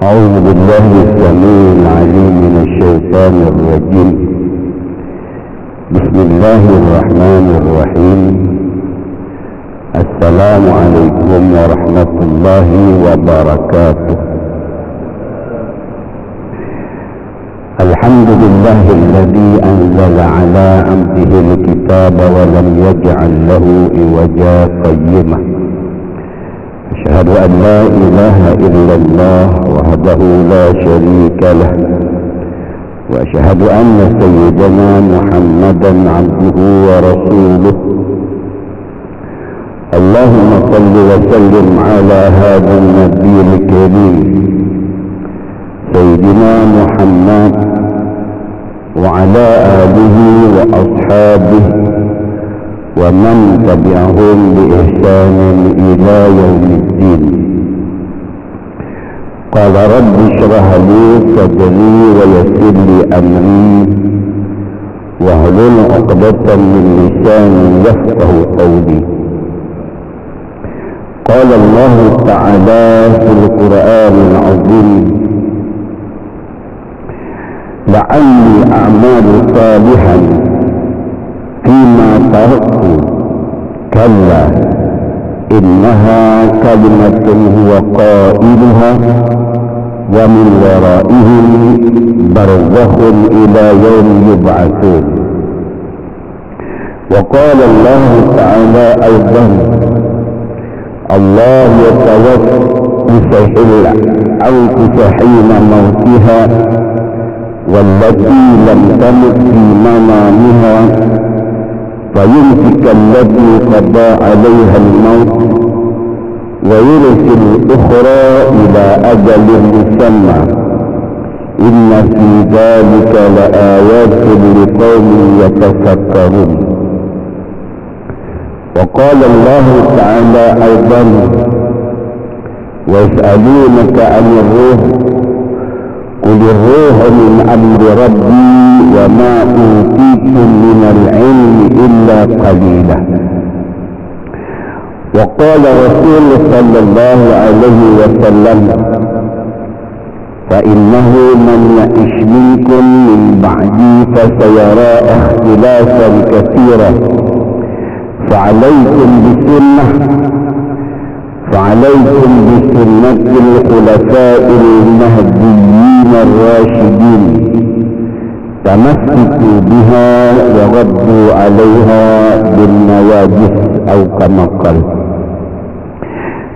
أعوذ بالله السميع العليم من الشيطان الرجيم. بسم الله الرحمن الرحيم. السلام عليكم ورحمة الله وبركاته. الحمد لله الذي أنزل على عبده الكتاب ولم يجعل له عوجا قيما. أشهد أن لا إله إلا الله وحده لا شريك له، وأشهد أن سيدنا محمدا عبده ورسوله. اللهم صل وسلم على هذا النبي الكريم سيدنا محمد وعلى آله وأصحابه ومن تبعهم بإحسان إلى يوم الدين. قال رب اشرح لي صدري ويسر لي أمري واحلل عقدة من لساني يفقه قولي. قال الله تعالى في القرآن العظيم: لعلي أعمل صالحا فيما تركت كلا إنها كلمة هو قائلها ومن ورائهم برزخ إلى يوم يبعثون. وقال الله تعالى أيضا: الله يتوفى الأنفس حين موتها والتي لم تمت في منامها فيمسك الذي قضى عليها الموت ويرسل الأخرى إلى أجل مسمى إن في ذلك لآيات لقوم يتفكرون. وقال الله تعالى أيضا: ويسألونك عن الروح قل الروح من أمر ربي وما أوتيتم من العلم إلا قليلا. وقال رسول صلى الله عليه وسلم: فإنه من يعش منكم من بعدي فسيرى اختلافا كثيرا فعليكم بسنة الخلفاء المهديين الراشدين تمسكوا بها وغضوا عليها بالنواجذ أو كما قال.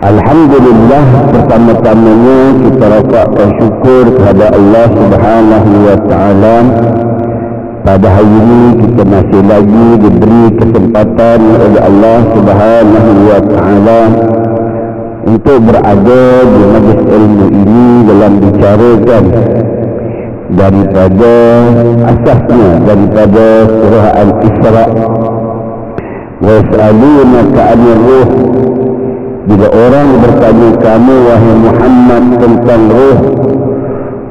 Alhamdulillah, pertama-tamanya kita rafakkan syukur kepada Allah Subhanahu wa Ta'ala. Pada hari ini kita masih lagi diberi kesempatan oleh Allah Subhanahu wa Ta'ala untuk berada di majlis ilmu ini dalam bicarakan daripada asasnya daripada surah Al-Isra. Wa yas'alunaka 'anil ruh. Bila orang bertanya kamu wahai Muhammad tentang ruh,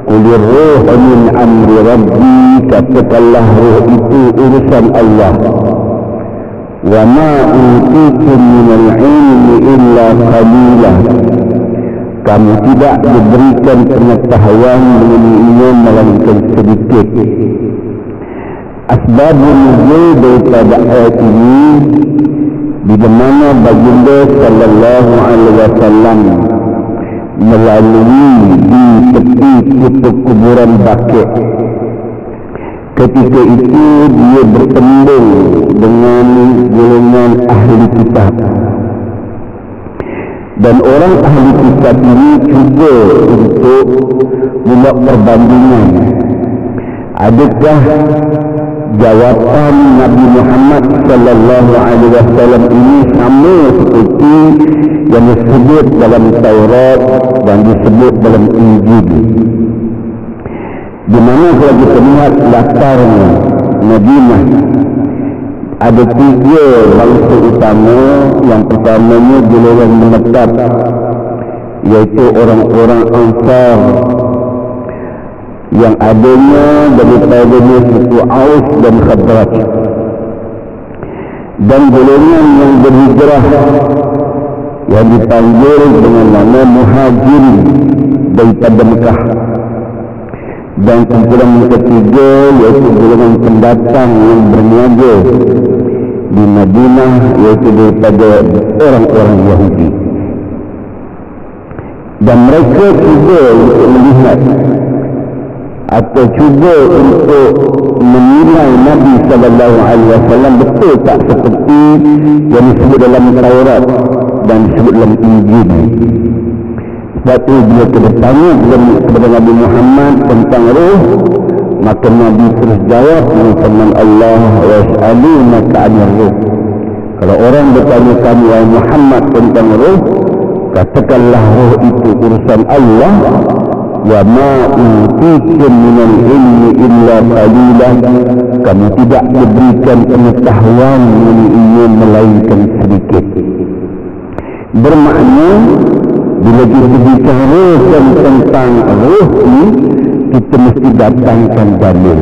qulir ruh min amri rabbi, katakanlah ruh itu urusan Allah. Wa ma utitum minal ilmi illa qalila, kamu tidak diberikan pengetahuan mengenainya melainkan sedikit. Asbabun nuzul daripada ayat ini, di mana baginda sallallahu alaihi wasallam melalui di tepi kutub kuburan Baqi'. Ketika itu dia bertemu dengan golongan ahli kitab, dan orang ahli kitab ini cuba untuk membuat perbandingan. Adakah jawapan Nabi Muhammad sallallahu alaihi wasallam ini sama seperti yang disebut dalam Taurat dan disebut dalam Injil? Di mana kalau kita lihat latarnya Madinah, ada tiga bangsa utama. Yang pertamanya golongan menetap, iaitu orang-orang Ansar yang adanya daripada suku Aus dan Khadraj. Dan golongan yang berhijrah yang dipanggil dengan nama Muhajirin daripada Mekah. Dan kumpulan ketiga iaitu golongan pendatang yang berniaga di Madinah, iaitu daripada orang-orang Yahudi. Dan mereka cuba untuk melihat atau cuba untuk menilai Nabi SAW betul tak seperti yang disebut dalam Taurat dan disebut dalam Injil. Sebab itu bila kita tanya kepada Nabi Muhammad tentang roh, maka Nabi terus jawab dengan firman Allah, "Yas'alunaka 'anil ruh." Kalau orang bertanya kamu wahai Muhammad tentang roh, katakanlah roh itu urusan Allah. Wa ma utitum minal ilmi illa qalilan. Kamu tidak diberikan pengetahuan mengenai ilmu melainkan sedikit. Bermakna bila kita bicara tentang roh ini, kita mesti datangkan dalil.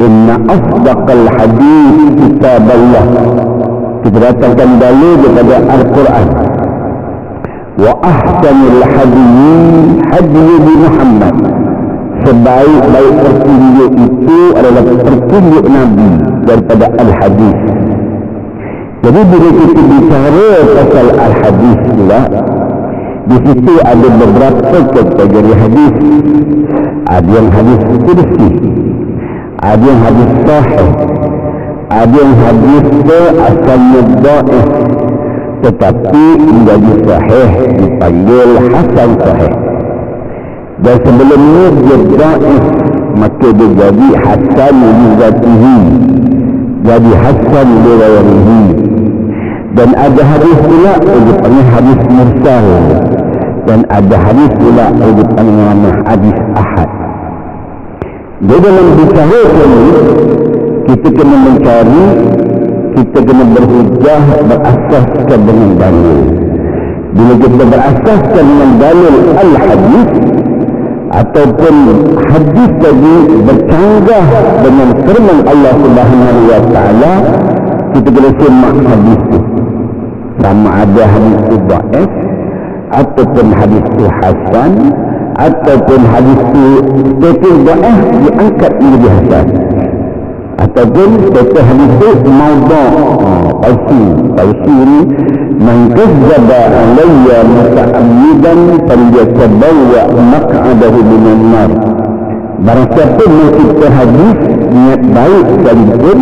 Inna asdaqal hadis kitaballah. Kita datangkan dalil daripada Al-Quran. Wa ahsanul hadi Muhammad. Sebaik-baik petunjuk itu adalah petunjuk Nabi daripada Al-Hadis. Jadi bila kita bicara pasal Al-Hadis pula, di situ ada beberapa kategori hadis. Ada yang hadis kursi, ada yang hadis sahih, ada yang hadis asalnya dhaif tetapi menjadi sahih dipanggil hasan sahih. Dan sebelumnya dia dhaif, maka dia jadi hasan li zatihi, jadi hasan li ghairihi. Dan ada hadis pula yang dipanggil hadis mursal, dan ada hadis pula yang dipanggil hadis ahad. Jadi dalam bicara ini kita kena mencari, kita kena berhujah berasaskan dengan dalil. Bila kita berasaskan dengan dalil al-hadis ataupun hadis tadi bercanggah dengan firman Allah Subhanahu wa taala, kita kena semak hadis itu. Sama ada hadis itu dhaif ataupun hadis itu hasan ataupun hadis itu status dhaif diangkat menjadi hasan, ataupun status hadis itu maudhu', palsu ni, man kazzaba alayya muta'ammidan falyatabawwa maq'adahu minan nar. Barang siapa mencipta hadis niat baik sekalipun,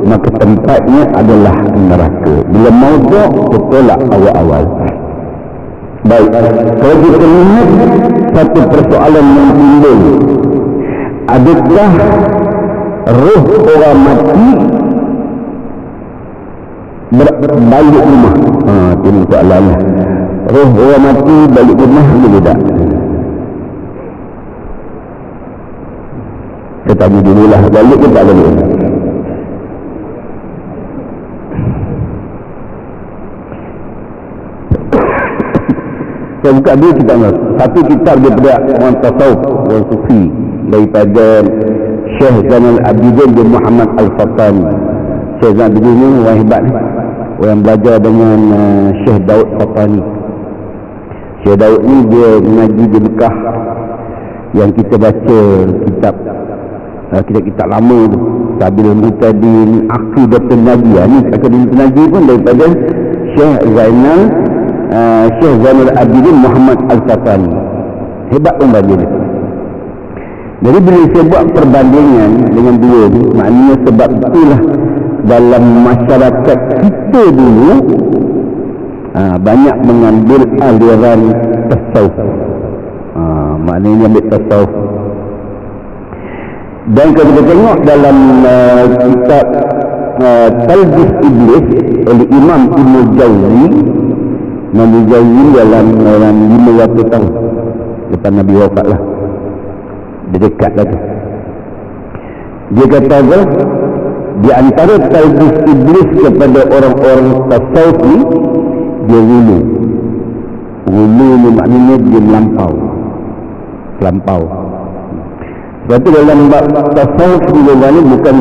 maka tempatnya adalah neraka. Bila maudhu' tertolak awal-awal. Baik, kalau kita lihat satu persoalan yang timbul, adakah roh orang mati balik rumah? Itu soalan. Roh orang mati balik rumah boleh tak? Saya tanya dululah, balik ke tak balik? Saya buka dua kitab. Satu kitab daripada orang tasawuf, orang sufi, daripada Syekh Zainal Abidin bin Muhammad Al-Fatani. Syekh Zainal Abidin ni orang hebat ni, orang belajar dengan Syekh Daud Fatani. Syekh Daud ni dia mengaji di Mekah. Yang kita baca kitab lama tu, Sabil Mutadin, Aqidatul Nabi. Ni Aqidatul Nabi pun daripada Syekh Zainal Abidin Muhammad Al-Fatani. Hebat pun bagi dia. Jadi bila saya buat perbandingan dengan dua ni, maknanya sebab itulah dalam masyarakat kita dulu banyak mengambil aliran tasawuf. Maknanya ambil tasawuf. Dan kalau kita tengok dalam kitab Talbis Iblis oleh Imam Ibn Jauzi, Nabi Jauzi dalam 500 tahun lepas Nabi wafat lah, dia dekat lah tu. Dia kata apa? Di antara talbis iblis kepada orang-orang tasawuf ni, dia hulu ni maknanya dia melampau. Sebab tu dalam tasawuf ni bukan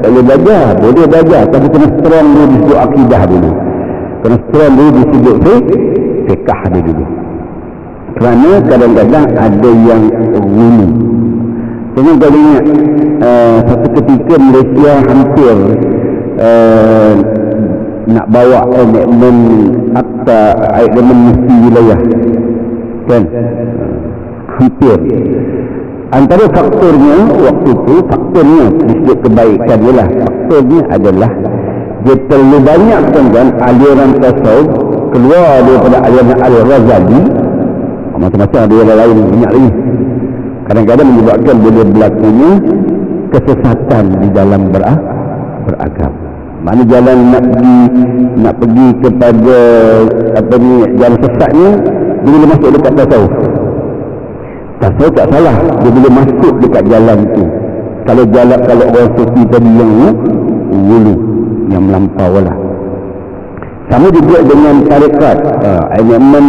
tak boleh belajar, boleh belajar, tapi kena strong dulu di sudut akidah dulu, kena strong dulu di sudut fiqh dia dulu. Kerana kadang-kadang ada yang gulu. Jangan kau ingat satu ketika Malaysia hampir nak bawa elemen akta, elemen mesti wilayah, kan? Hampir. Antara faktornya waktu itu, faktornya disebut kebaikan dia lah. Faktornya adalah dia terlalu banyak kan aliran tasawuf keluar daripada aliran Al-Ghazali. Macam-macam ada yang lain banyak lagi. Kadang-kadang menyebabkan boleh berlakunya kesesatan di dalam beragama. Mana jalan nak pergi kepada jalan sesatnya, dia boleh masuk dekat tasawuf. Tasawuf tak salah, dia boleh masuk dekat jalan tu. Kalau orang sufi tadi yang wulu, yang melampau lah. Sama juga dengan tarekat. Elemen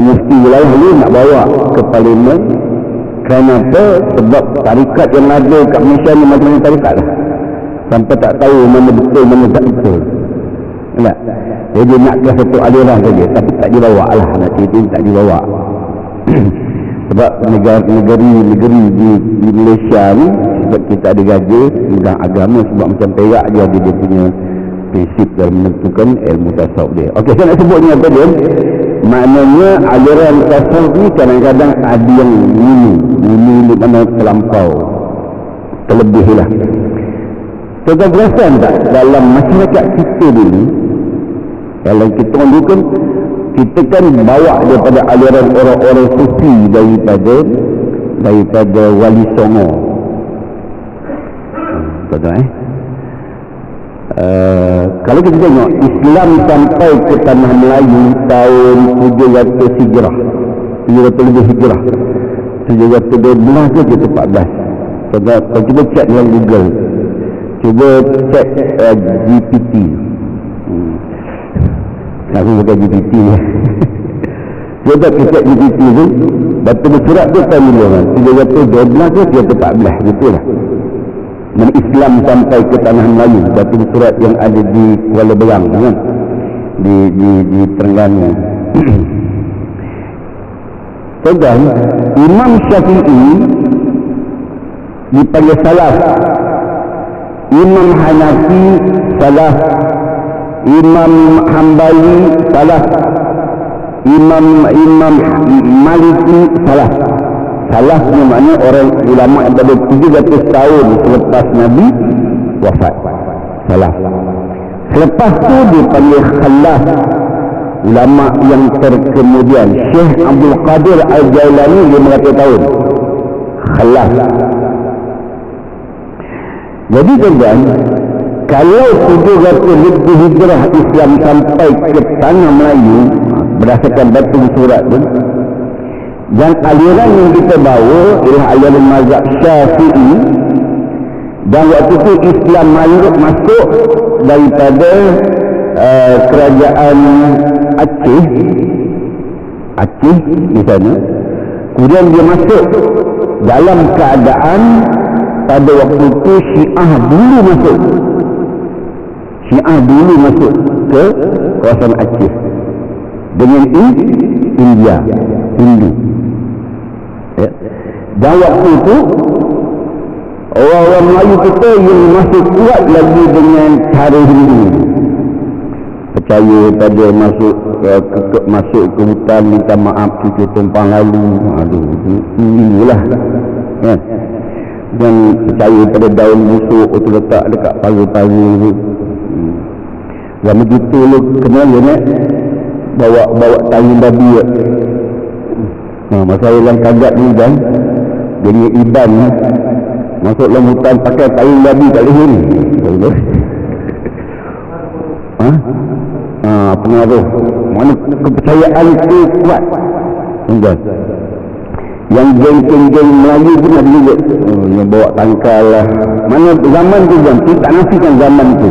mufti wilayah ni nak bawa ke parlimen. Kenapa? Sebab tarekat yang ada kat Malaysia ni macam-macam tarekat lah. Sampai tak tahu mana betul, mana tak betul. Tak? Jadi dia nak ke satu aliran saja, tapi tak dibawa lah. Nak cerita tak dibawa. Sebab negeri di Malaysia ni, sebab kita ada gaji pegang agama, sebab macam Perak dia ada dia punya prinsip dalam menentukan ilmu tasawuf dia. Okey, saya nak sebutnya apa dia? Maknanya aliran tasawuf ni kadang-kadang ada yang wulu ni mana terlampau, terlebih lah. Tuan-tuan perasan tak dalam masyarakat kita dulu, kalau kita dulu kan, kita kan bawa daripada aliran orang-orang sufi daripada Wali Songo. Tuan-tuan kalau kita tengok Islam sampai ke tanah Melayu tahun 700 Hijrah, 700 lebih Hijrah, 712 ke 714. Tuan-tuan cuba cek dalam Google, cuba cek GPT. Aku bukan GPT ya. Cuba cek GPT tu, batu bersurat tu tahun bila 712 ke 714, betul lah. Dan Islam sampai ke tanah Melayu, batu bersurat yang ada di Kuala Berang kan? Di Terengganu. Tuan-tuan, Imam Syafi'i dipanggil salaf, Imam Hanafi salaf, Imam Hambali salaf, Imam Maliki salaf. Salaf ni maknanya orang ulama yang pada 700 tahun selepas Nabi wafat. Salaf. Selepas tu dipanggil khalaf, ulama yang terkemudian. Syekh Abdul Qadir Al-Jailani 500 tahun khalaf. Jadi tuan-tuan, kalau 700 lebih hijrah Islam sampai ke tanah Melayu berdasarkan batu surat tu, dan aliran yang kita bawa ialah aliran mazhab Syafi'i, dan waktu itu Islam masuk daripada kerajaan Aceh di sana. Kemudian dia masuk dalam keadaan pada waktu itu Syiah dulu masuk ke kawasan Aceh dengan India, Hindu. Ya. Dan waktu itu orang-orang Melayu kita yang masih kuat lagi dengan cara Hindu, percaya pada masuk ke hutan minta maaf cucu tumpang lalu, inilah ya. Dan percaya pada daun busuk itu letak dekat paru-paru. Dan begitu lu kena bawa tahi babi. Masa yang kagat ni kan, jadi iban masuk dalam hutan pakai tahi babi kat leher ni. Pengaruh mana kepercayaan itu kuat. Tuan-tuan, yang geng-geng Melayu pun ada juga yang bawa tangkal lah. Mana zaman tu kan, kita tak nafikan zaman tu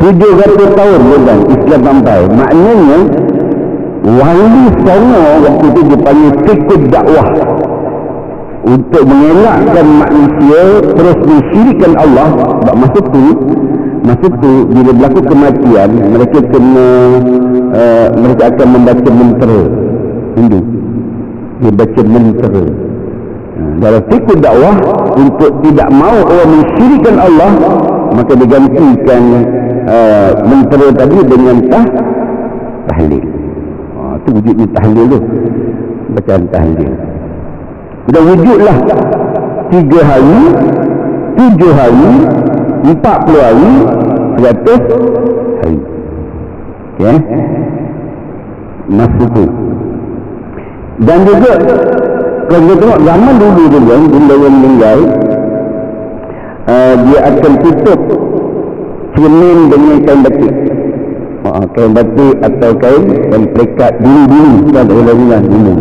700 tahun kan Islam sampai. Maknanya Wali Songo waktu itu dipanggil Fiqh Dakwah. untuk mengelakkan manusia terus mensyirikkan Allah. Sebab masa tu bila berlaku kematian, mereka akan membaca mentera Hindu. Dia baca mentera. Dalam fikir dakwah, untuk tidak mahu orang mensyirikkan Allah, maka digantikan mentera tadi dengan tahlil. Itu wujudnya tahlil tu, bacaan tahlil. Dan wujudlah 3 hari, 7 hari, 40 hari, 100 hari. Okay? Masa tu. Dan juga kalau kita tengok zaman dulu tu kan, bila orang meninggal, dia akan tutup cermin dengan kain batik. Kain batik atau kain perekat dulu kan, tak boleh bilang dulu.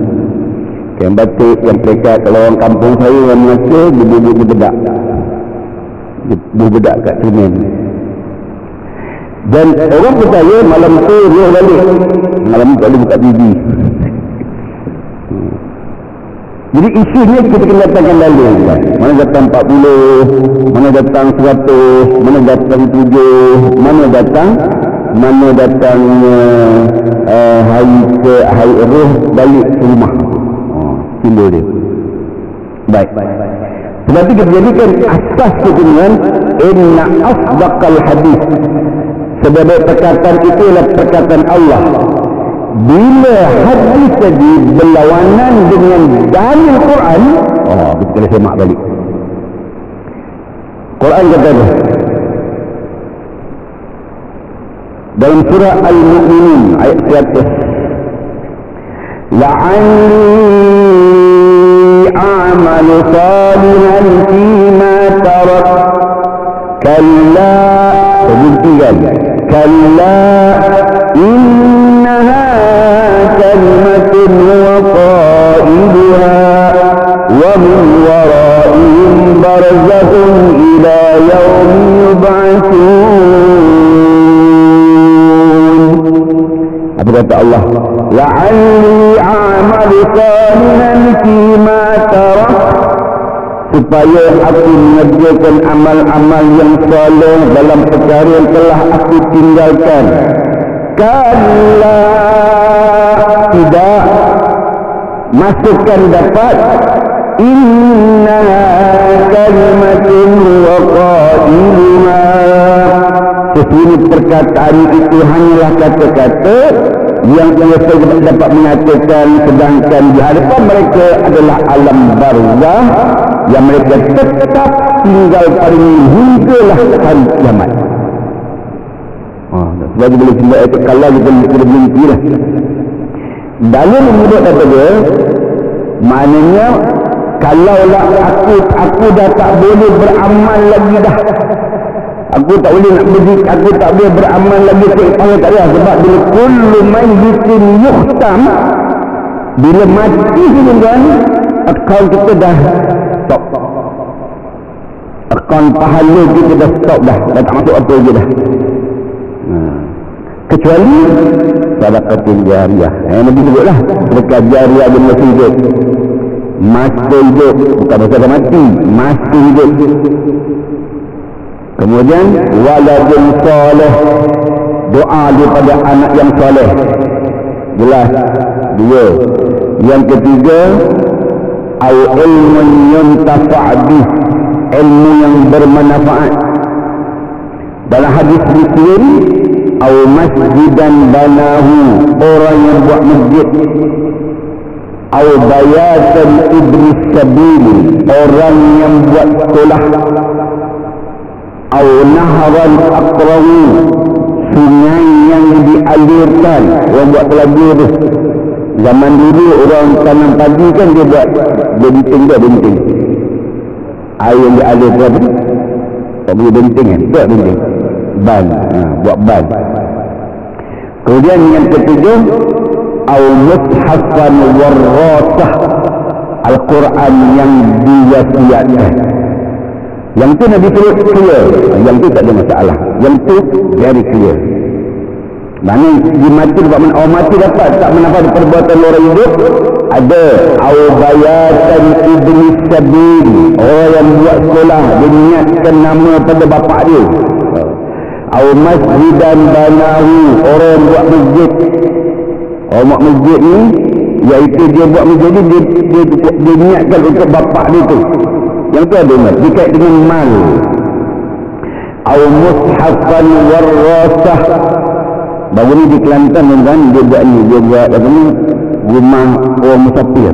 Kain batik yang perekat, kalau orang kampung saya orang Melaka, dia bedak. Dia bedak kat cermin. Dan orang percaya malam tu roh balik. Malam tu tak boleh buka TV. Jadi isunya kita kena datangkan dalil. Mana datang 40, mana datang 100, mana datang 7, mana datang hari roh balik ke rumah. Simbol dia. Baik. Sebab itu kita jadikan asas dengan inna asdaqal hadis. Sebagai perkataan itu adalah perkataan Allah. Bila hadis tadi berlawanan dengan dalil Quran, kita kena semak balik. Quran kata apa? Dalam surah Al-Mu'minun ayat 100, la'anni a'malu salihan fima tarak kalla, sebutkan kalla innaha kalimatun huwa qailuha wa min waraihim barzakhun ila yawmi yub'atsun. Apa kata Allah? La'alli a'malu salihan fima tarak, supaya aku mengerjakan amal-amal yang soleh dalam perkara yang telah aku tinggalkan. Kalla, tidak, masukkan dapat, inna kalimatun wa qailuha, sesungguhnya perkataan itu hanyalah kata-kata yang biasa dapat menyatakan, sedangkan di hadapan mereka adalah alam barzah yang mereka tetap tinggal pada hinggalah hari kiamat. Sebab boleh sebut ayat kalau kita berhenti lah. Dalam menyebut kata dia, maknanya kalaulah aku dah tak boleh beramal lagi dah, aku tak boleh nak berzikir, aku tak boleh beramal lagi, saya tak ada. Sebab bila kullu mayyitin yukhtam, bila mati kan, akaun kita dah stop, akaun pahala kita dah stop dah tak masuk apa je dah. Kecuali sedekah jariah. Nabi sebutlah sedekah jariah dia masih hidup, masa hidup, bukan masa mati, masa hidup. Kemudian waladun soleh, doa daripada anak yang soleh, jelas. 2. Yang ketiga, au ilmun yuntafa' bih, ilmu yang bermanfaat. Dalam hadis Muslim, au masjidan banahu, orang yang buat masjid. Au bayatan iblis sabil, orang yang buat sekolah. Au naharan aqrawu, sungai yang dialirkan, orang buat pelabu tu. Zaman dulu orang tanam padi kan dia buat benting, air yang dialirkan tu tak boleh benting kan, buat benting ban, buat ban. Kemudian yang ketiga, au mushafan warrasah, Al-Quran yang diwasiatkan. Yang tu Nabi sebut clear, yang tu tak ada masalah, yang tu very clear. Maknanya di mati sebab orang mati dapat tak mendapat perbuatan orang hidup, ada au bayatan iblis sabil, orang yang buat sekolah dia niatkan nama pada bapak dia. Au masjidan banahu, orang yang buat masjid. Orang buat masjid ni iaitu dia buat masjid ni dia niatkan untuk bapak dia tu. Yang tu ada ingat dikait dengan mal. Au mushafan warasah. Baru ni di Kelantan kan dia buat ni, dia buat apa ni, rumah orang musafir.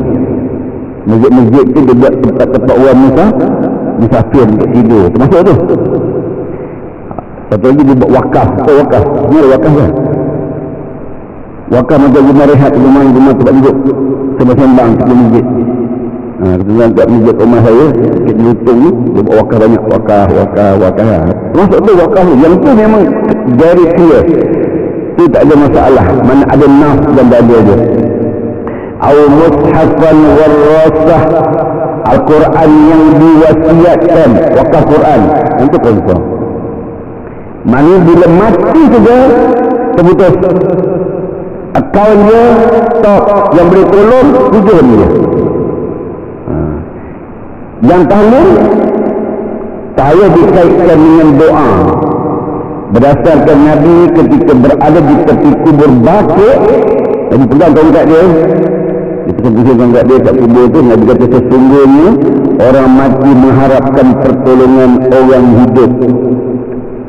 Masjid-masjid tu dia buat tempat-tempat orang musafir untuk tidur. Termasuk tu. Satu lagi dia buat wakaf. Apa wakaf? Ni ada wakaf kan? Wakaf macam rumah rehat, rumah tempat duduk sembang-sembang di masjid. Kemudian kat masjid rumah saya sikit lutung ni dia buat wakaf banyak. Wakaf. Termasuk tu wakaf ni. Yang tu memang very clear. Itu tak ada masalah. Mana ada naf dan dada dia. Au mushafan warasah, Al-Quran yang diwasiatkan, wakaf Quran. Itu confirm. Maknanya bila mati saja terputus. Akaun dia stop. Yang boleh tolong tujuan dia. Yang tahu saya dikaitkan dengan doa. Berdasarkan Nabi ketika berada di tepi kubur Baqi', Nabi pegang tongkat dia. Dia pegang tongkat dia kat kubur tu. Nabi kata sesungguhnya orang mati mengharapkan pertolongan orang hidup.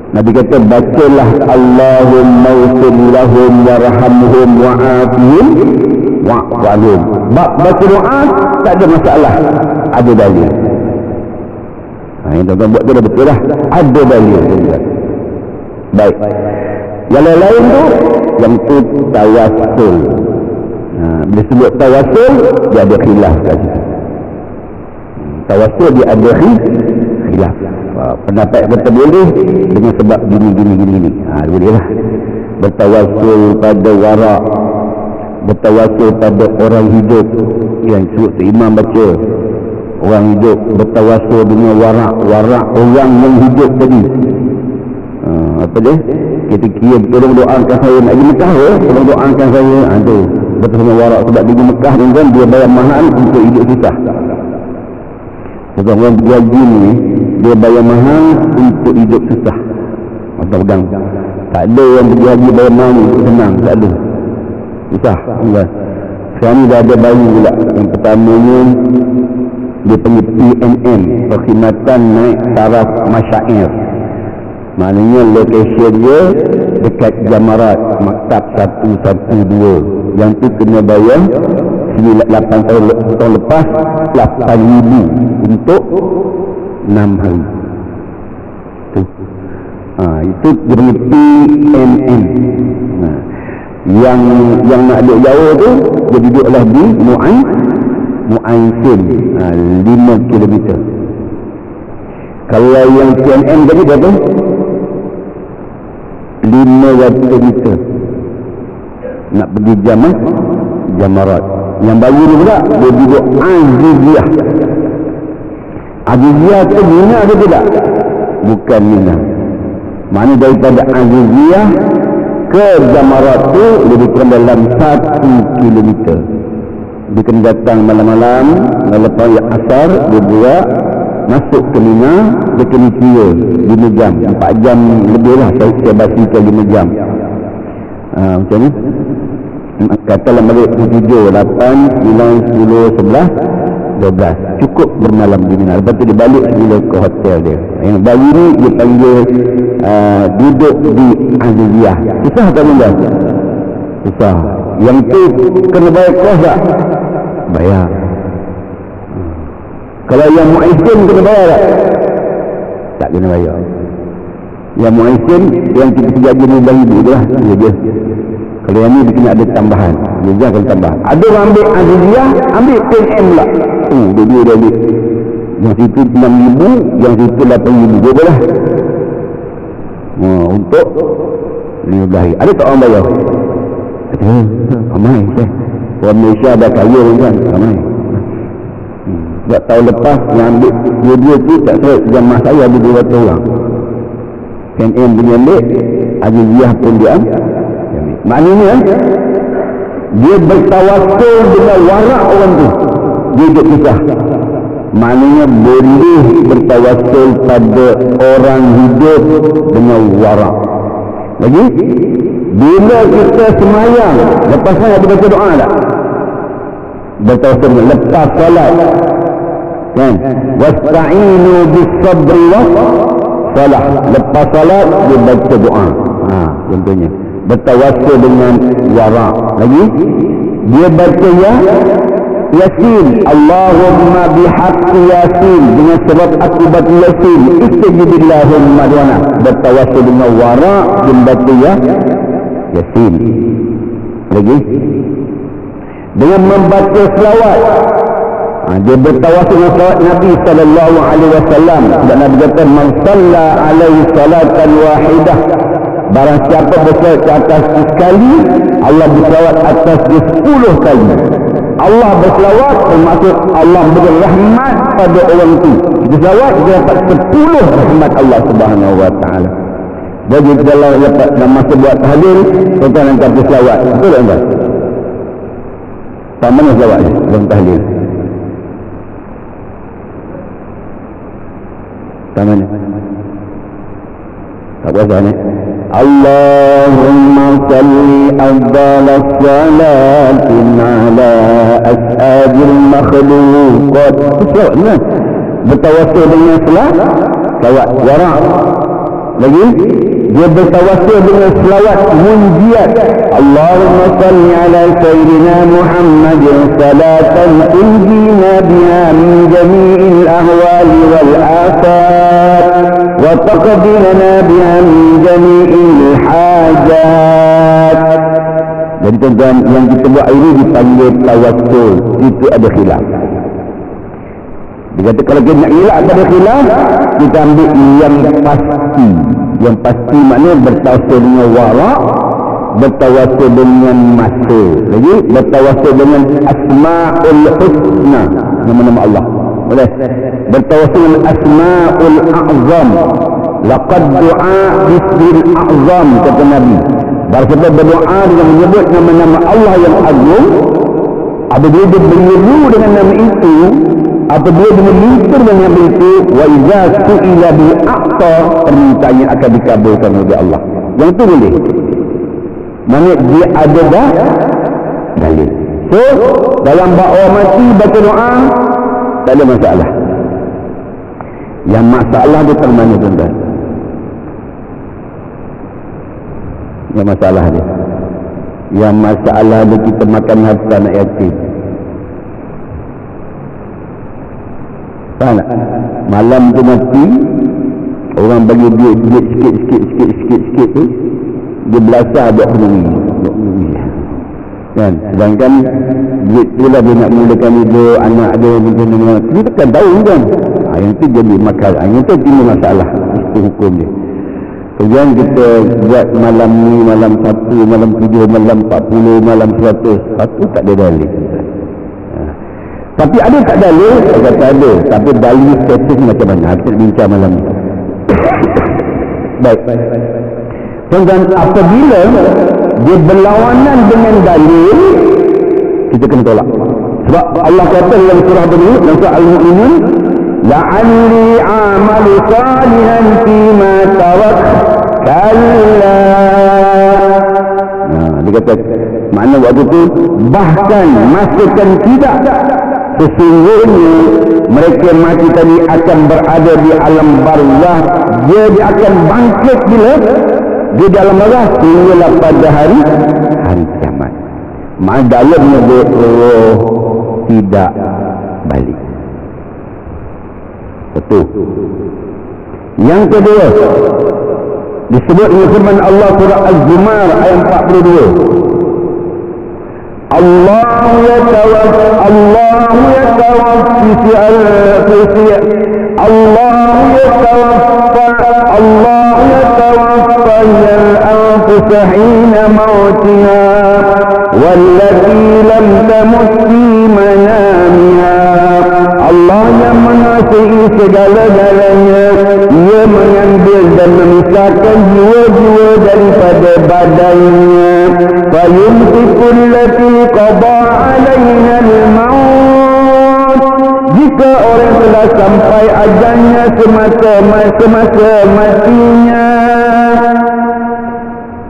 Nabi kata bacalah Allahumma ighfir lahum warhamhum wa'afihim wa'fa'hum. Baca doa tak ada masalah, ada dalil. Yang tuan-tuan buat tu dah betul lah, ada dalil. Baik. Yang lain tu, yang tu tawassul. Bila sebut tawassul, dia ada khilaf kat situ. Tawassul dia ada khilaf. Pendapat kata boleh dengan sebab gini. Boleh lah. Bertawassul pada warak, bertawassul pada orang hidup. Yang sebut imam baca orang hidup, bertawassul dengan warak orang yang hidup tadi. Apa dia? Kita kira tolong doakan saya nak pergi Mekah ya? Tolong doakan saya. Tu betul dengan warak sebab di Mekah ni kan dia bayar mahal untuk hidup susah. Sebab orang berhaji ni dia bayar mahal untuk hidup susah. Mata pegang. Tak ada yang berhaji bayar mahal untuk senang, tak ada. Susah. Sekarang ni dah ada baru pula. Yang pertamanya dia panggil PNM, Perkhidmatan Naik Taraf Masyair. Maknanya lokasi dia dekat Jamarat Maktab 112. Yang tu kena bayar 8 tahun lepas 8,000 untuk 6 hari. Itu dia panggil PNM. Yang nak duduk jauh tu dia duduklah di Mu'aisin 5 km. Kalau yang PNM tadi berapa? 500 meter. Nak pergi Jamarat. Yang baru ni pula dia duduk Aziziyah. Aziziyah tu Mina ada tidak? Bukan Mina. Mana daripada Aziziyah ke Jamarat tu lebih kurang dalam 1 kilometer. Dia kena datang malam-malam, lepas asar dia buat masuk ke Mina, dia kena kira 5 jam, 4 jam lebih lah. Saya basikan 5 jam. Macam ni katalah balik 7, 8, 9, 10, 11, 12 cukup bermalam di Mina. Lepas tu dia balik semula ke hotel dia. Yang baru ni dia panggil duduk di Aziziyah. Susah tak benda? Susah. Yang tu kena bayar kos tak? Bayar. Kalau yang Mu'aisin kena bayar tak? Tak kena bayar. Yang Mu'aisin yang kita sejaja ni RM2,000 je lah. Dia. Kalau yang ni dia kena ada tambahan. Dia jangan tambah. Ada orang ambil Aziziyah, ambil PNM pula. Dia ambil. Yang situ RM6,000, yang situ RM8,000. Dia boleh. Untuk 15 hari. Ada tak orang bayar? Ramai. Orang Malaysia dah kaya kan? Ramai. Sebab tahun lepas yang ambil dua-dua tu tak serut jamaah saya ada 200 orang. PNM punya ambil, Aziziyah pun dia ambil. Maknanya dia bertawassul dengan warak orang tu. Dia hidup susah. Maknanya boleh bertawassul pada orang hidup dengan warak. Lagi, bila kita semayang, lepas semayang ada baca doa tak? Bertawassul lepas salat, kan? Wasta'inu bis-sabri was-salah. Lepas salat dia baca doa. Contohnya bertawassul dengan warak. Lagi, dia baca Yasin, Allahumma bihaqqi Yasin, dengan sebab akibat Yasin istajibillahumma du'ana. Bertawassul dengan warak, dia baca Yasin. Lagi, dengan membaca selawat, dia bertawassul dengan selawat Nabi sallallahu alaihi wasallam. Dan Nabi kata, man shalla alaihi salatan wahidah, barang siapa berselawat ke atas sekali, Allah berselawat atas dia 10 kali. Allah berselawat bermaksud Allah beri rahmat pada orang itu. Kita selawat, kita dapat 10 rahmat Allah subhanahu wa ta'ala. Jadi kalau dapat masa buat tahlil, kita nak kata selawat. Betul tak tuan? Tak mana selawat ni dalam tahlil? Tak mana? Tak puasa ni? Allahumma salli afdal salatin ala as'adil makhluqat. Selawat ni kan? Bertawassul dengan selawat warak. Lagi, dia bertawassul dengan selawat munjiat. Allahumma salli ala sayyidina Muhammadin salatan tunjina biha min jami'il ahwali wal afat wa taqdilana biha min jami'il hajat. Jadi tuan-tuan, yang kita buat ini dipanggil tawassul. Itu ada khilaf. Dia kata kalau kita nak elak pada khilaf, kita ambil yang pasti. Yang pasti maknanya bertawassul dengan warak, bertawassul dengan masa. Lagi, bertawassul dengan asma'ul husna, nama-nama Allah. Boleh? Bertawassul dengan asma'ul a'zam. Laqad du'a bismil a'zam, kata Nabi. Baru kita berdoa dengan menyebut nama-nama Allah yang agung, apabila dia menyeru dengan nama itu, apabila dia meminta dengan nama itu, wa iza su'ila bi'a'ta, permintaannya akan dikabulkan oleh Allah. Yang itu boleh. Maksudnya dia ada dalil. So, dalam orang mati baca doa, tak ada masalah. Yang masalah dia tentang mana tuan-tuan? Yang masalah dia. Yang masalah dia kita makan harta anak yatim. Faham tak? Malam tu mati, orang bagi duit sikit tu, dia belasah buat penuhi. Kan? Sedangkan duit tu lah dia nak mulakan hidup, anak dia macam-macam. Dia takkan tahu kan? Yang tu jadi masalah. Yang tu timbul masalah. Itu hukum dia. Kemudian kita buat malam ni, malam 1, malam 7, malam 40, malam 100. Satu tak ada dalil. Tapi ada tak dalil? Saya kata ada. Tapi dalil status macam mana? Kita bincang malam ni. Baik. Dan apabila dia berlawanan dengan dalil, kita kena tolak. Sebab Allah kata dalam surah ini, dalam surah Al-Mu'minun, la'alli a'malu salihan fima tarak kalla. Dia kata, makna waktu itu, bahkan masakan tidak, sesungguhnya mereka mati tadi akan berada di alam barzah. Dia akan bangkit bila dia di alam barzah sehinggalah pada hari kiamat. Maka dalamnya dia tidak balik. Betul. Yang kedua, disebut dengan firman Allah surah Az-Zumar ayat 42. Allah yatawaffa al-anfus hina mautiha wallati lam tamut fi manamiha. Allah yang menguasai segala-galanya, Ia mengambil dan memisahkan jiwa-jiwa daripada badannya. Fayumsiku allati qada 'alaina al-maut. Jika orang baliklah sampai ajalnya semasa matinya.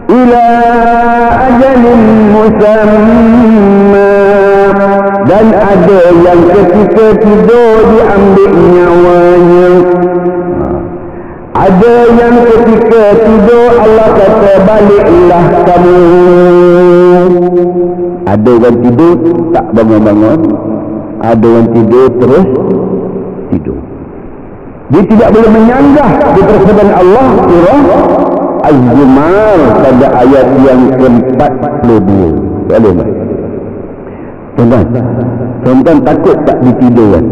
Ila ajalin musamma, dan ada yang ketika tidur diambil nyawanya. Ada yang ketika tidur Allah kata baliklah kamu. Ada yang tidur tak bangun-bangun, ada yang tidur terus tidur. Dia tidak boleh menyanggah di perkataan Allah surah Az-Zumar pada ayat yang ke-42. Boleh tak? Tuan-tuan takut tak ditidurkan?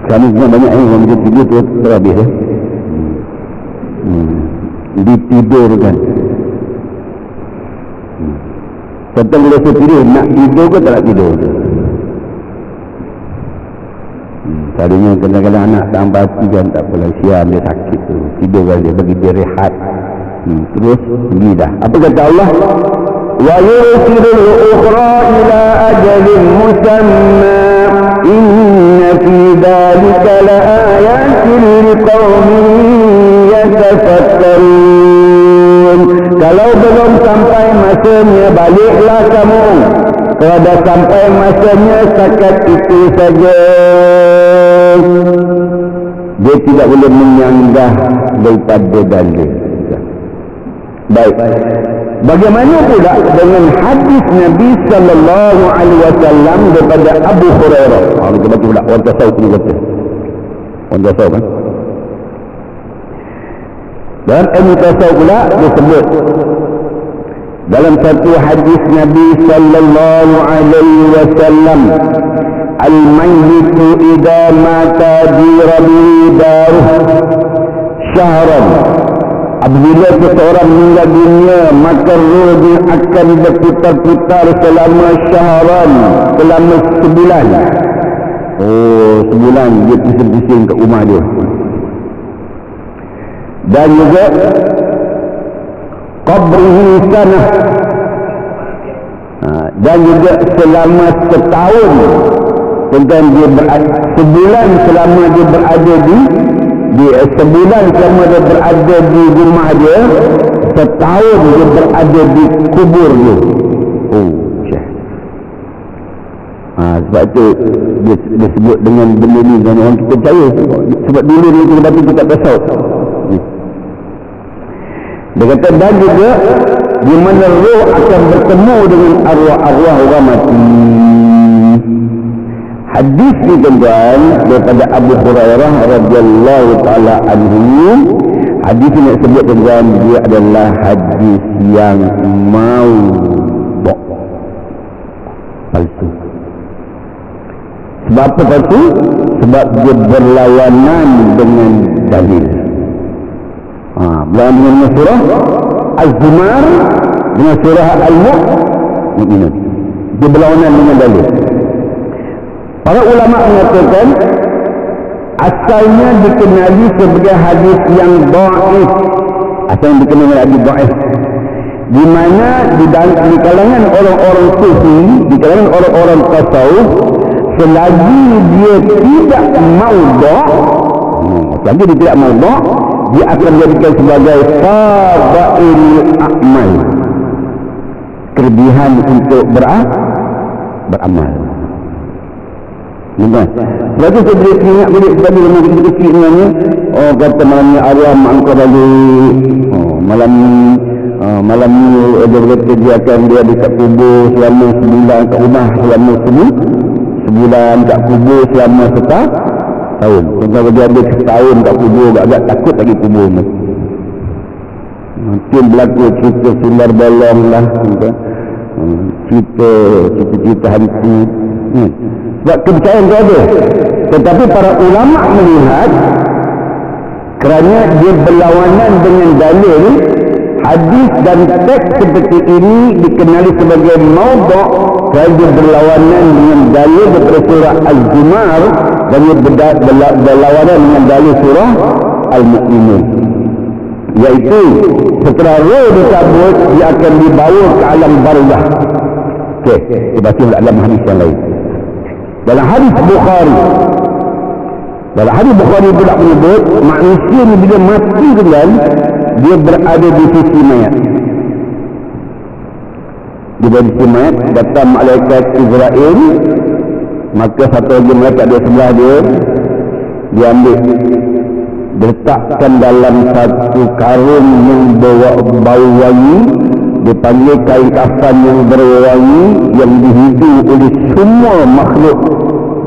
Kami punya banyak orang macam tidur tu terhabis ditidurkan. Tuan-tuan boleh tidur, nak tidur ke tak nak tidur? Tadinya kadang-kadang anak tak empati kan, tak apalah, siam dia sakit tu, tidur dia, bagi dia rehat. Terus pergi dah. Apa kata Allah? Wa yusirul ukhra ila ajalin musamma inna fi dhalika la ayatin liqaumin yatafakkarun. Kalau belum sampai masanya, baliklah kamu. Kalau dah sampai masanya, setakat itu saja. Dia tidak boleh menyanggah daripada dalil. Baik. Bagaimana pula dengan hadis Nabi sallallahu alaihi wasallam daripada Abu Hurairah? Kita baca pula orang tasawuf ni kata. Orang tasawuf kan? Dan ilmu tasawuf pula disebut dalam satu hadis Nabi sallallahu alaihi wasallam, al-mayyitu idza mata dirabi daruh syahran. Apabila seseorang meninggal dunia, maka rohnya akan berputar-putar selama syahran, selama sebulan. Sebulan dia pusing-pusing kat rumah dia. Dan juga qabrihi sanah, dan juga selama setahun. Tentang dia sebulan selama dia berada di sebulan selama dia berada di rumah dia, setahun dia berada di kubur dia. Sebab tu dia sebut dengan benda ni, dan orang kita percaya. Sebab dulu ni kita baca kitab tasawuf, dia kata, dan juga di mana roh akan bertemu dengan arwah-arwah orang mati. Hadis ni tuan-tuan daripada Abu Hurairah radhiyallahu taala anhu. Hadis ni nak sebut tuan-tuan, dia adalah hadis yang maudhu', palsu. Sebab apa palsu? Sebab dia berlawanan dengan dalil. Berlawanan dengan surah Az-Zumar dengan surah Al-Mu'minun. Dia berlawanan dengan dalil. Para ulama mengatakan asalnya dikenali sebagai hadis yang dhaif. Asalnya dikenali sebagai hadis dhaif, di mana di kalangan orang-orang sufi, di kalangan orang-orang tasawuf, selagi dia tidak maudhu', selagi dia tidak maudhu', dia akan dijadikan sebagai fadail a'mal, kelebihan untuk beramal. Sebab tu saya boleh ingat balik tadi lama kita kecil sebenarnya. Kata malam ni arwah mak kau balik. Malam ni dia berkata dia akan dia dekat kubur selama sebulan kat rumah, selama sebulan kat kubur selama setahun. Kalau dia ada setahun kat kubur, agak takut lagi kubur ni. Mungkin berlaku cerita sular bolong lah, cerita hantu. Sebab kepercayaan itu ada. Tetapi para ulama melihat, kerana dia berlawanan dengan dalil, hadis dan teks seperti ini dikenali sebagai maudhu' kerana dia berlawanan dengan dalil daripada surah Az-Zumar, dan dia berlawanan dengan dalil surah Al-Mu'minun, iaitu setelah roh dicabut, dia akan dibawa ke alam barzakh. Okey, kita baca dalam hadis yang lain. Dalam hadis Bukhari pula menyebut manusia ni bila mati dengan dia berada di sisi mayat. Di sisi mayat datang malaikat Israel, maka satu lagi malaikat di sebelah dia, dia ambil, diletakkan dalam satu karung yang bau wangi, dipanggil kain kafan yang berwangi, yang dihidu oleh semua makhluk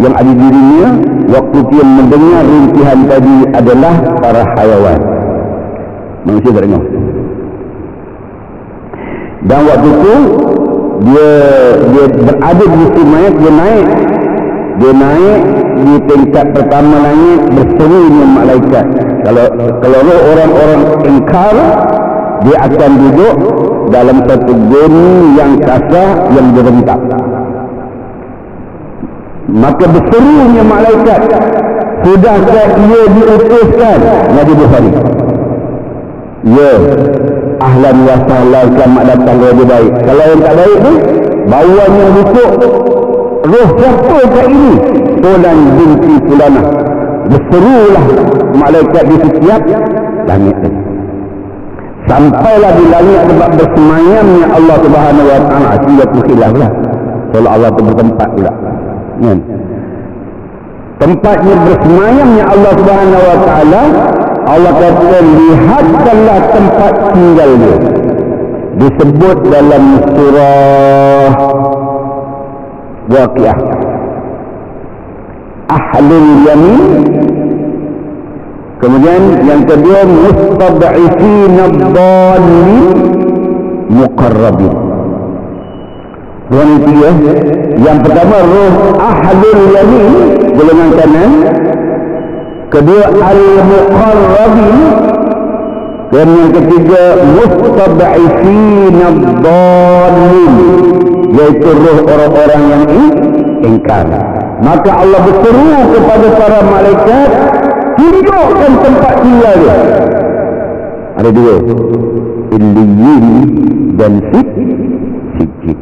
yang ada di dunia. Waktu dia mendengar rintihan tadi adalah para hayawan, manusia tak dengar. Dan waktu itu dia berada di sisi mayat, dia naik di tingkat pertama langit, berseru dengan malaikat. Kalau orang-orang ingkar, dia akan duduk dalam satu gunung yang kasar yang berentak. Maka berserunya malaikat, sudahkah ia diutuskan? Nabi Bukhari, ya, ahlan wa sahlan, selamat datang, lebih baik. Kalau yang tak baik tu, bauan yang busuk, roh siapa kat ini? Fulan binti fulanah. Berserulah malaikat di setiap langit tadi. Sampailah di langit tempat bersemayamnya Allah Subhanahu wa ta'ala. Sehingga berkhilaf lah, soal Allah itu bertempat pula, kan? Tempatnya bersemayamnya Allah Subhanahu wa ta'ala. Allah kata, lihatkanlah tempat tinggalnya. Disebut dalam surah Waqiah, Ahlul Yamin. Kemudian yang kedua, mustad'ifin ad-dallin muqarrabin. Yang ketiga, yang pertama roh Ahlul Yamin, golongan kanan. Kedua, al-muqarrabin. Dan yang ketiga, mustad'ifin ad-dallin, yaitu roh orang-orang yang ingkar. Maka Allah berseru kepada para malaikat, tunjukkan tempat tinggal dia. Ada dua, Illiyin dan Sijjin.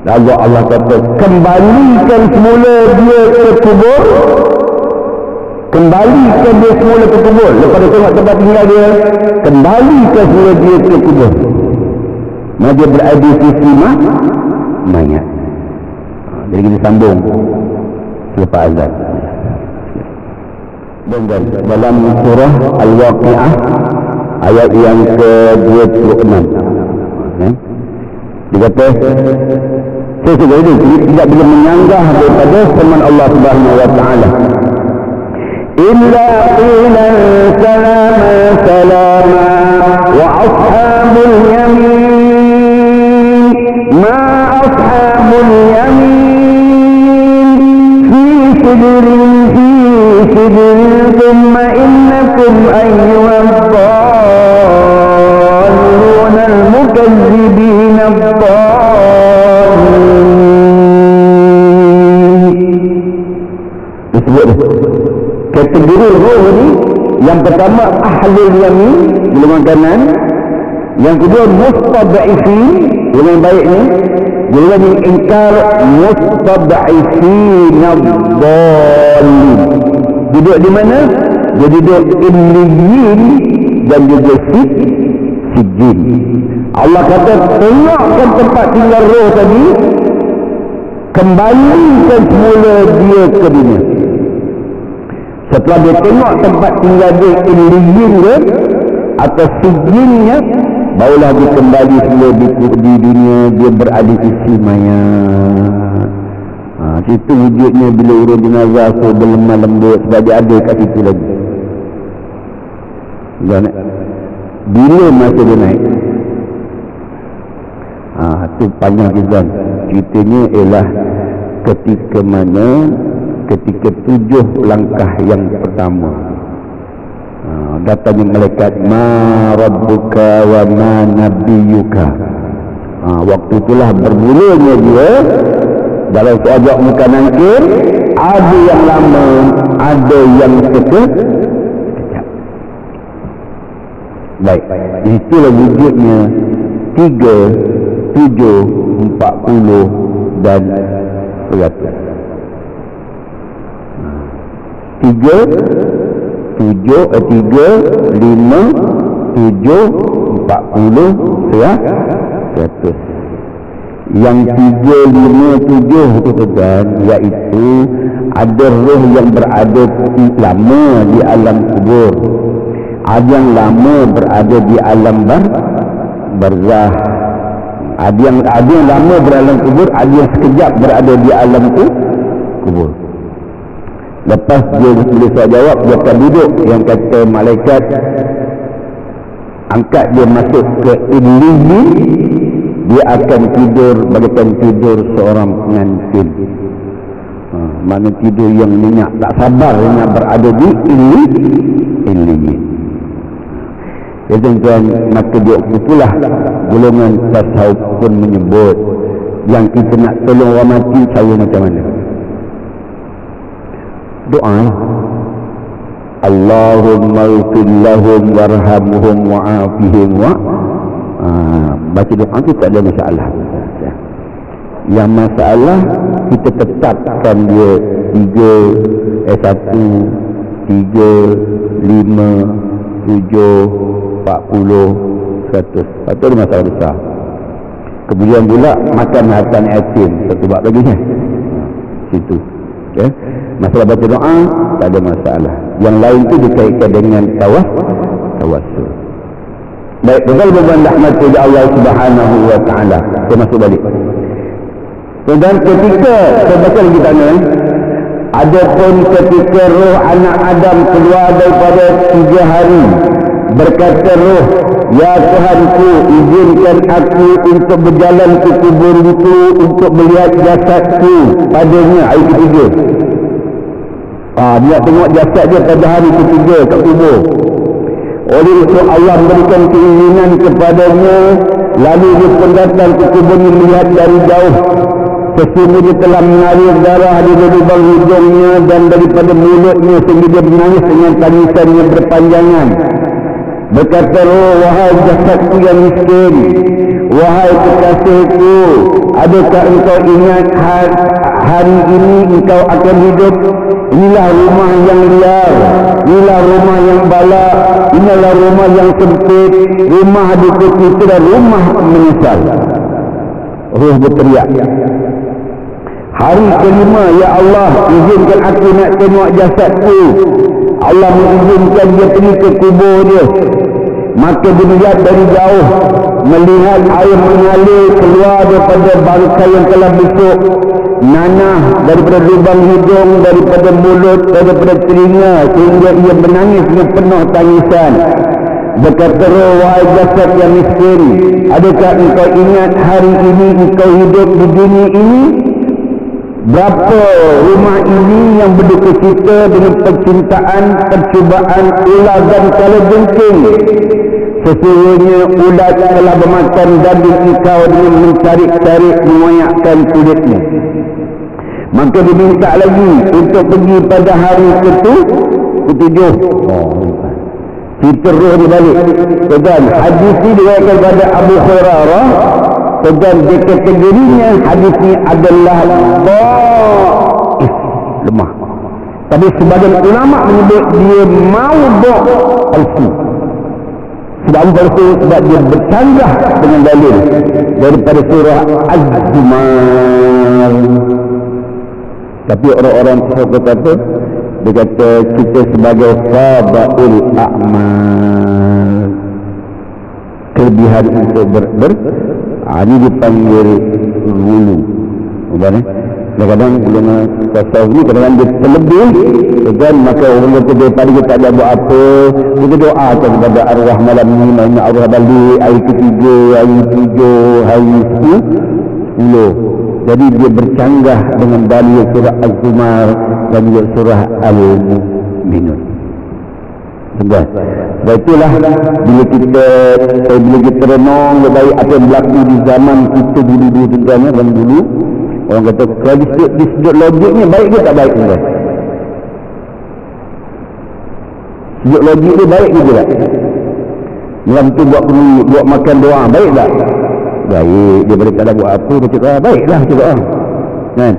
Lalu Allah kata, kembalikan semula dia ke kubur. Kembalikan dia semula ke kubur. Lepas dia tengok tempat tinggal dia, kembalikan semula dia ke kubur. Maka dia berada di sisi mayat. Jadi kita sambung selepas azan. Dan dalam surah Al-Waqiah ayat yang ke-26, dia kata, saya sudah tidak boleh menyanggah daripada firman Allah Subhanahu wa ta'ala, illa qilan salama salama wa ashabul yamin ma ashabul yamin fi sidrin thumma innakum ayyuhad dallun al-mukazzibin ad-dallin. Disebut kategori roh ni, yang pertama Ahlul Yamin, golongan kanan. Yang kedua mustad'ifin, golongan baik ni, golongan yang ingkar, mustad'ifin ad-dallin. Duduk di mana? Dia duduk Illiyin dan juga Sijjin. Allah kata, tengokkan tempat tinggal roh tadi, kembalikan semula dia ke dunia. Setelah dia tengok tempat tinggal dia Illiyin dia atau Sijjinnya, barulah dia kembali semula di dunia. Dia berada di sisi mayat. Itu wujudnya bila urun jenazah tu berlemah lembut, sebab dia ada kat situ lagi. Bila masa dia naik, tu panjang juga ceritanya. Ialah ketika mana, ketika 7 langkah yang pertama, datangnya malaikat, ma rabbuka wa ma nabiyuka. Waktu itulah bermulanya dia dalam seojok muka nangkir. Ada yang lama, ada yang sekejap. Baik, itulah wujudnya 3 7, 40 dan 100. 3, 5, 7, 40, 100. Yang 3, 5, 7 itu tuan, iaitu ada roh yang berada lama di alam kubur, ada yang lama berada di alam barzah, ada yang lama beralam kubur, ada yang sekejap berada di alam kubur. Lepas dia boleh saya jawab, dia akan duduk, yang kata malaikat angkat dia masuk ke illiyin, dia akan tidur bagaikan tidur seorang pengantin. Mana tidur yang nyenyak, tak sabar nak berada di illiyin. Ya tuan-tuan, maka dia itulah golongan tasawuf pun menyebut yang kita nak tolong orang mati, cara macam mana? Doa. Allahumma ighfir lahum warhamhum wa'afihim baca doa tu tak ada masalah. Yang masalah kita tetapkan dia 1, 3, 5, 7, 40, 100. Itu ada masalah besar. Kemudian pula makan harta yatim, satu bab lagi kan. Situ. Okay. Masalah baca doa tak ada masalah. Yang lain tu dikaitkan dengan tawassul. Baik, betul-betul rahmat kepada Allah Subhanahu wa taala. Kita masuk balik. Dan ketika saya baca lagi tanya, adapun ketika roh anak Adam keluar daripada 3 hari, berkata roh, ya Tuhanku, izinkan aku untuk berjalan ke kubur itu untuk melihat jasadku padanya hari ketiga. Dia tengok jasad dia pada hari ketiga kat kubur. Oleh itu Allah memberikan keinginan kepadanya, lalu dia pun datang ke kubur melihat dari jauh. Sesungguhnya telah mengalir darah di lubang hidungnya dan daripada mulutnya sehingga dia menangis dengan tangisan yang berpanjangan. Berkata roh, wahai jasadku yang miskin, wahai kekasihku, adakah engkau ingat hari ini engkau akan hidup? Inilah rumah yang liar, inilah rumah yang balak, inilah rumah yang sempit, rumah duduk itu dan rumah menyesal. Roh berteriak, hari kelima, ya Allah, izinkan aku nak tengok jasadku. Allah mengizinkan dia pergi ke kubur dia. Maka dia melihat dari jauh, melihat air mengalir keluar daripada bangkai yang telah busuk, nanah daripada lubang hidung, daripada mulut, daripada telinga, sehingga ia menangis dengan penuh tangisan. Berkata roh, wahai jasad yang miskin, adakah engkau ingat hari ini engkau hidup di dunia ini? Berapa rumah ini yang berduka cita dengan percintaan, percubaan, ular dan kalajengking. Sesungguhnya ular telah bermakan daging engkau dengan mencari-cari mengoyakkan kulitnya. Maka diminta lagi untuk pergi pada hari ketujuh. Cerita roh dia balik. Dan hadis ini diriwayatkan kepada Abu Hurairah. Dan dia kategorinya hadis ini adalah dhaif, lemah. Tapi sebagian ulama menyebut dia maudhu' palsu. Sebab palsu sebab dia bercanggah dengan dalil daripada surah Az-Zumar. Tapi orang-orang tersebut kata, dia kata kita sebagai fadail a'mal, kelebihan untuk ini dipanggil gulu. Kadang-kadang ulama tasawuf ni kadang-kadang dia terlebih, dan maka orang kata daripada kita tak ada buat apa, kita doakan kepada arwah malam ni, mana arwah balik hari ketiga, hari 7, hari 10. Jadi dia bercanggah dengan dalil surah Az-Zumar dan juga surah Al-Mu'minun. Sebab itulah bila kita renung lebih baik apa yang berlaku di zaman kita dulu-dulu tuan-tuan, orang dulu orang kata kalau di sudut logik ni baik ke tak baik tuan? Sudut logik ni baik ke tak? Malam tu buat makan doa baik tak? baik. Dia boleh tak ada buat apa, dia cakap baiklah, cakap kan.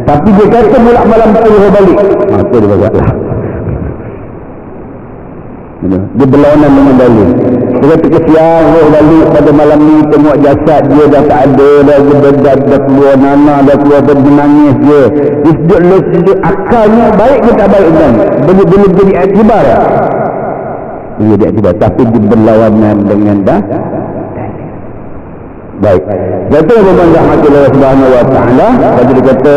Tapi dia kata pula malam tu dia balik, tu dia buat lah. Dia berlawanan dengan dalil. Dia kata kesian roh balik pada malam ni, tengok jasad dia dah tak ada, dah keluar nanah, dah keluar menangis dia. Dia sudut akalnya baik ke tak baik kan? Boleh jadi iktibar tak? Boleh jadi iktibar, tapi dia berlawanan dengan dah. Baik. Jadi memandang hati Allah Subhanahu Wa Taala, kalau dia kata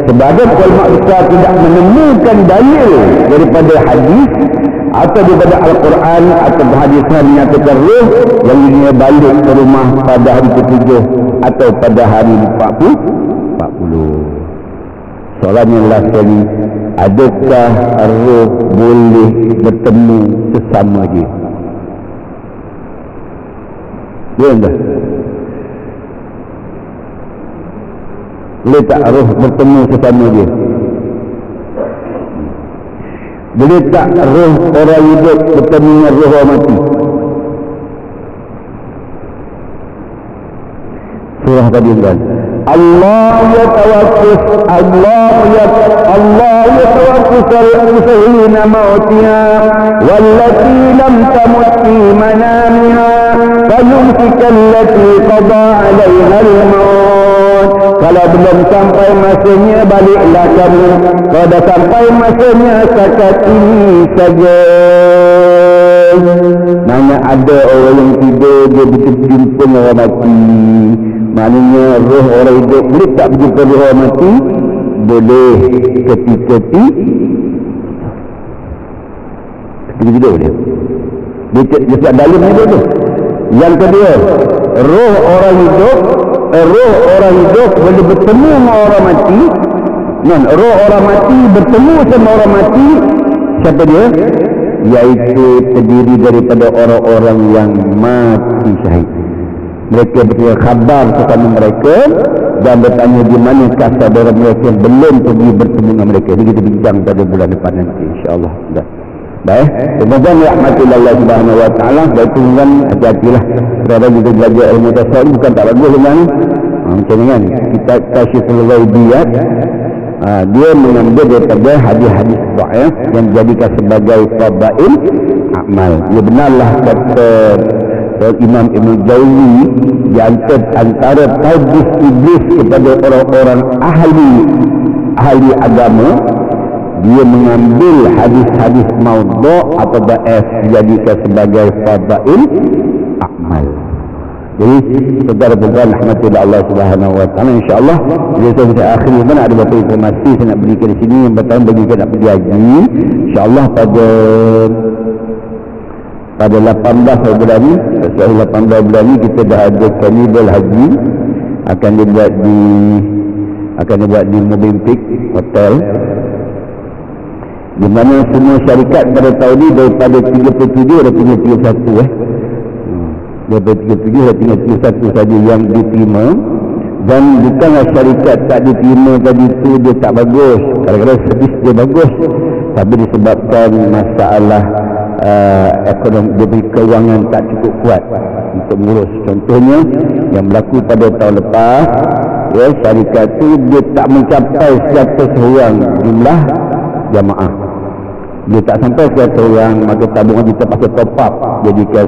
sebagai ulama besar tidak menemukan dalil daripada hadis atau daripada Al-Quran atau hadis yang menyatakan roh yang ingin balik ke rumah pada hari ke-7 atau pada hari 40. Soalannya adalah sekali, adakah roh boleh bertemu sesama dia? Boleh tak? Boleh tak roh bertemu sesama dia? Boleh tak roh orang hidup bertemu dengan roh orang mati? Surah tadi kan, Allah yatawaffas al-musawwina mautiha wallati lam tamut fi manamiha fayumsika allati qada 'alayha al-maut. Kalau belum sampai masanya, baliklah kamu. Kalau dah sampai masanya, setakat ini saja. Mana ada orang yang tidur, dia berjumpa orang mati. Maknanya roh orang hidup boleh tak berjumpa orang mati? Boleh. Ketika tidur dia. Dia tak dalam hidup tu. Yang kedua, roh orang hidup boleh bertemu dengan orang mati. Roh orang mati bertemu sama orang mati. Siapa dia? Iaitu terdiri daripada orang-orang yang mati syahid. Mereka bertanya khabar kepada mereka dan bertanya di manakah saudara mereka yang belum pergi bertemu dengan mereka. Ini kita bincang pada bulan depan nanti, insya-Allah. Baik, kemudian rahmatullah Allah Subhanahu Wa Taala. Baik, tuan hati-hatilah kerana kita belajar ilmu tasawuf bukan tak bagus dengan macam ni kan. Kita Kasyiful Ghaibiyat, dia mengambil daripada hadis-hadis dhaif yang dijadikan sebagai fadail amal. Ia benarlah kata Imam Ibn Jauzi, di antara tauhid iblis kepada orang-orang ahli agama, dia mengambil hadis-hadis maudhu' atau dhaif dijadikan sebagai fadail amal. Jadi saudara-saudara rahmatullah Allah Subhanahu Wa Taala, insya-Allah bila saya akhiri mana ada beberapa informasi saya nak berikan di sini yang pertama bagi kita nak pergi haji, insya-Allah pada 18 bulan ni, sesuai 18 bulan ni kita dah ada Carnival Haji akan dibuat di Movenpick Hotel, di mana semua syarikat pada tahun ni daripada 37 ada tinggal 31 daripada 37 ada tinggal 31 saja yang diterima. Dan bukanlah syarikat tak diterima tadi tu dia tak bagus, kadang-kadang servis dia bagus, tapi disebabkan masalah ekonomi, dia keuangan tak cukup kuat untuk mengurus. Contohnya yang berlaku pada tahun lepas, ya, syarikat tu dia tak mencapai 100 orang jumlah jamaah. Dia tak sampai 100 orang, maka tabungan kita pakai top up jadi kira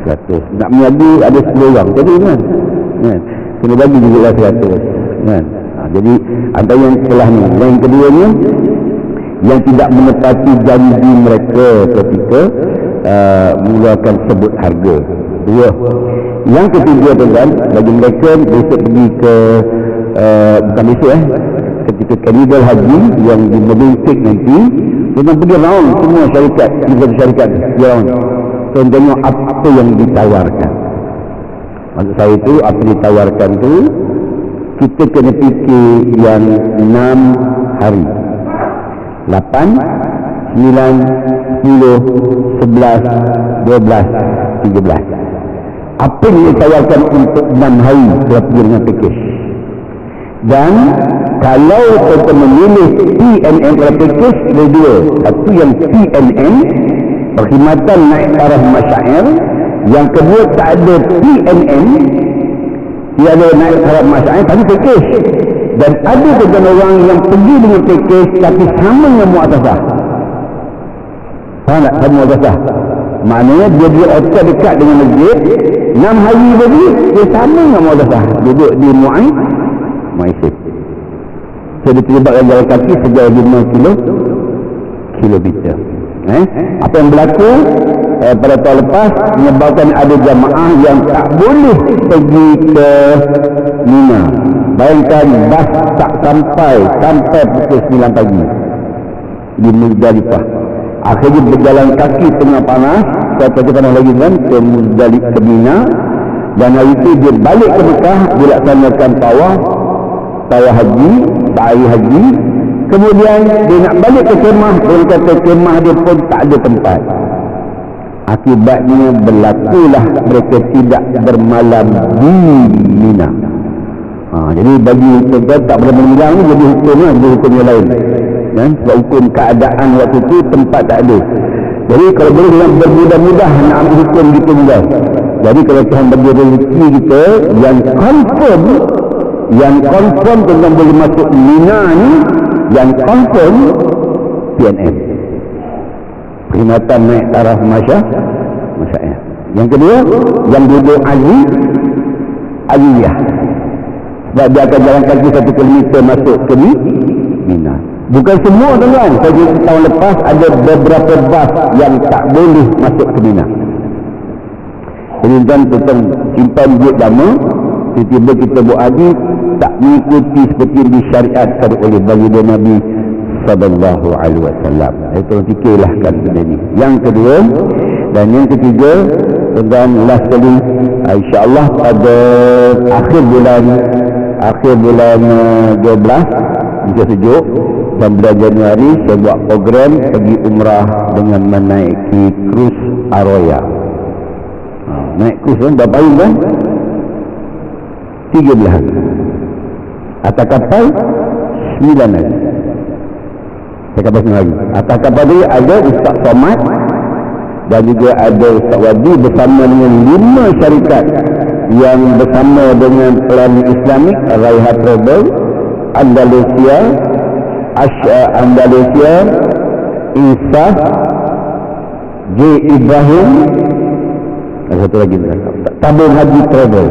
100. Nak menjadi ada 10 orang jadi kan, kena bagi juga 100 kan. Jadi antara yang telah ni. Yang keduanya, yang tidak menepati janji mereka ketika mengeluarkan sebut harga. Dua. Yang ketiga tuan, bagi mereka besok pergi ke bukan besok ketika Carnival Haji yang di Movenpick nanti, kita pergi round semua syarikat, round. So, tengok apa yang ditawarkan. Maksud saya itu, apa ditawarkan tu kita kena fikir yang 6 hari, 8, 9, 10, 11, 12, 13. Apa yang ditawarkan untuk 6 hari kalau pergi dengan package. Dan kalau kita memilih PNN kalau package, ada dua. Satu yang PNN, perkhidmatan naik taraf masyair. Yang kedua tak ada PNN, dia ada naik taraf masyarakat tapi package, dan ada juga orang yang pergi dengan package tapi sama dengan mu'tazah. Faham tak? Sama mu'tazah maknanya dia hotel dekat dengan masjid 6 hari tadi dia sama dengan mu'tazah, duduk di Mu'aisib. So dia terlibatkan jalan kaki sejauh 5 kilometer. Apa yang berlaku pada tahun lepas menyebabkan ada jamaah yang tak boleh pergi ke Mina. Bayangkan bas tak sampai pukul 9 pagi di Muzdalifah. Akhirnya berjalan kaki tengah panas, cuaca panas lagi kan, ke Muzdalifah, ke Mina. Dan hari itu dia balik ke Mekah, dilaksanakan tawaf haji, sa'i haji. Kemudian dia nak balik ke kemah, dia kata kemah dia pun tak ada tempat. Akibatnya berlakulah mereka tidak bermalam di Mina. Jadi bagi tuan-tuan tak boleh bermalam ni jadi hukumnya, jadi hukum yang lain. Sebab hukum keadaan waktu itu tempat tak ada. Jadi kalau boleh dengan bermudah-mudah nak ambil hukum gitu mudah. Jadi kalau Tuhan bagi rezeki kita yang confirm tentang boleh masuk Mina ni, yang confirm PNM, peringatan naik taraf masyarakat. Yang kedua, yang duduk Aliyah, sebab dia akan jalan kaki 1 kilometer masuk ke Mina. Bukan semua tuan-tuan, tahun lepas ada beberapa bas yang tak boleh masuk ke Mina. Jadi tuan-tuan simpan duit lama, tiba-tiba kita buat haji tak mengikuti seperti yang disyariatkan oleh baginda Nabi sallallahu alaihi wasallam. Itu fikirlah kan benda ni. Yang kedua dan yang ketiga, dan last kali insya-Allah pada akhir bulan 12 jika sejuk dan bulan Januari saya buat program pergi umrah dengan menaiki krus Aroya. Naik krus kan berapa hari kan? 3 bulan. Atas kapal 9 hari. Atas kapal 9 hari. Atas kapal dia ada Ustaz Somad dan juga ada Ustaz Wadi bersama dengan 5 syarikat yang bersama dengan Pelani Islamik, Raiha Travel, Andalusia, Insaf, J. Ibrahim, ada satu lagi Tabung Haji Travel.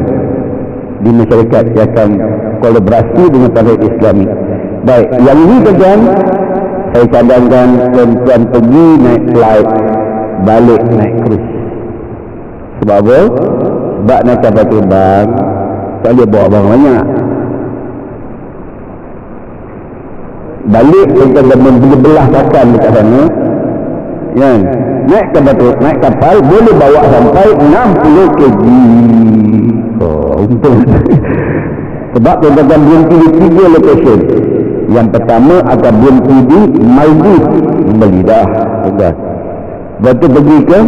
5 syarikat yang akan kolaborasi dengan Pelani Islamik. Baik, yang ini tuan saya cadangkan tuan-tuan pergi naik flight, balik naik cruise. Sebab apa? Sebab nak kapal terbang tak boleh bawa barang banyak. Balik kita belah pakan dekat sana kan? Naik kapal boleh bawa sampai 60 kg. Untung. Sebab tuan-tuan berhenti di 3 location. Yang pertama akan berhenti di Maldives, beli dah tuan. Lepas tu pergi ke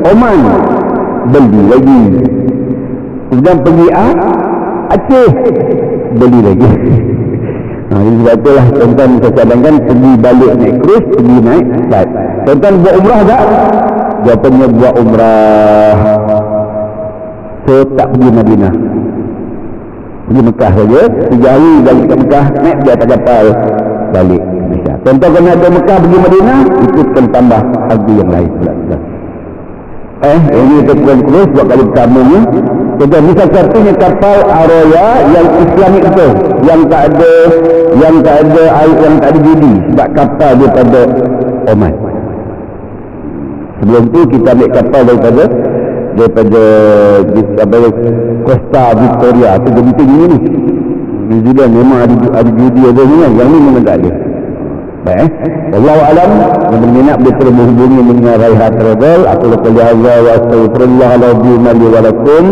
Oman, beli lagi. Kemudian pergi Aceh, beli lagi. Jadi sebab itulah tuan-tuan saya cadangkan pergi balik naik cruise, pergi naik flight. Tuan-tuan buat umrah tak? Jawapannya buat umrah. So tak pergi Madinah, pergi Mekah saja. 3 hari balik ke Mekah, naik di atas kapal balik ke Malaysia. Tuan-tuan kalau nak ke Mekah pergi Madinah, itu akan tambah harga yang lain pula. Ini tuan-tuan cruise buat kali pertamanya. Tuan-tuan misal satunya kapal Aroya yang Islamik itu, yang tak ada judi, sebab kapal daripada Oman. Sebelum tu kita ambil kapal daripada Costa Victoria tu genting ni. New Zealand memang ada judi ada ni, yang ni memang tak ada. Baik, wallahu alam. Yang berminat boleh terus menghubungi dengan Raiha Travel. Aku lakukan hadza wa astaghfirullahaladzim li wa lakum.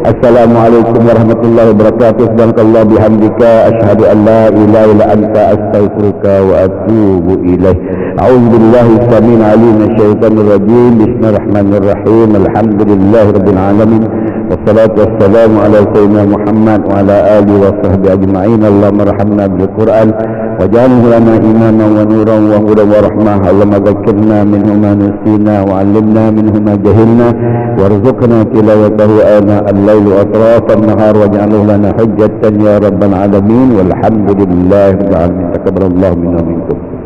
Assalamualaikum warahmatullahi wabarakatuh. Subhanakallah bihamdika asyhadu an la ilaha illa anta astaghfiruka wa atubu ilaih. A'udzubillahi samil alim minasyaitonir rajim. Bismillahirrahmanirrahim. Alhamdulillahirabbil alamin. Wassalatu wassalamu ala sayyidina Muhammad wa ala alihi wa sahbihi ajma'in. Allahumma arhamna bil Qur'an واجعله لنا إماما ونورا وهدى ورحمة. اللهم ذكرنا منه ما نسينا وعلمنا منه ما جهلنا وارزقنا تلاوته آناء الليل وأطراف النهار واجعله لنا حجة يا رب العالمين. والحمد لله رب العالمين. تقبل الله منا ومنكم.